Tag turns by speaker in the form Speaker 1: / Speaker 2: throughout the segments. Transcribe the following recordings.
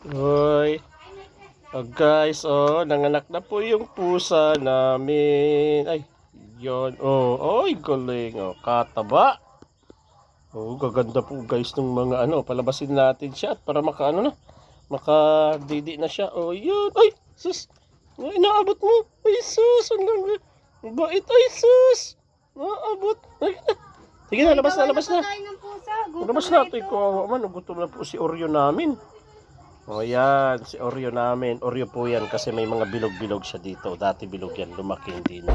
Speaker 1: Hoy. Oh guys, nanganak na po yung pusa namin. Ay, yon. Oy, galing. Kataba. Gaganda po guys ng mga palabasin natin siya at para makadidi na siya. Yun. Ay, sus. Inaabot mo. Ay, sus. Ang bait. Ay, sus. Naabot. Ay, sige na, labas na. Labas na. Ito, kawawa man. Gutom na po si Oreo namin. Yan, si Oreo namin. Oreo po yan kasi may mga bilog-bilog siya dito. Dati bilog yan, lumaki hindi na.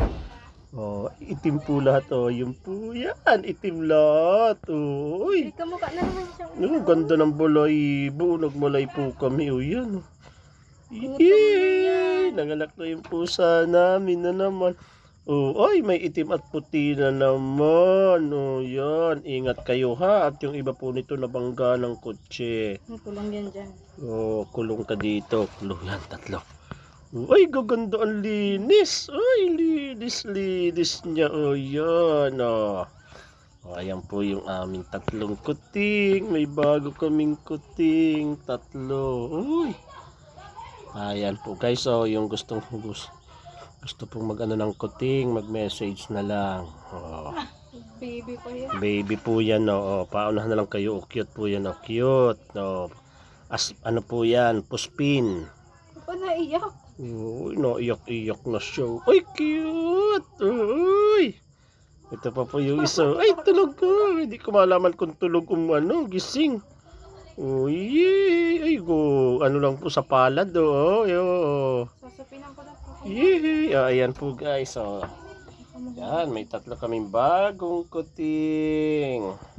Speaker 1: Itim po lahat. Yung po yan, itim lahat. Uy.
Speaker 2: Kamukha na naman siya.
Speaker 1: Ganda ng bulay. Nagmulay po kami. Yan. Yay! Nanganak na yung pusa namin na naman. Ay, may itim at puti na naman. Yan. Ingat kayo ha. At yung iba po nito nabangga ng kotse.
Speaker 2: Kulong yan dyan.
Speaker 1: Kulong ka dito. Kulong yan, 3. Ay, gaganda ang linis. Ay, linis niya. Yan. Ayan po yung aming 3 kuting. May bago kaming kuting. 3. Uy. Ayan po guys. Yung gusto pong ng kuting, mag-message na lang.
Speaker 2: Baby pa yan.
Speaker 1: Baby po yan. Paunahan na lang kayo. Cute po yan. Cute. Ano po yan? Puspin.
Speaker 2: Naiyak.
Speaker 1: Uy, naiyak na siya. Ay, cute. Uy. Ito pa po yung isa. Ay, tulog ka. Hindi ko malaman kung tulog gising. Uy, ay go. Ano lang po sa palad.
Speaker 2: Sasapinan ko na po.
Speaker 1: Ayan po guys. Yan, may 3 kaming bagong kuting.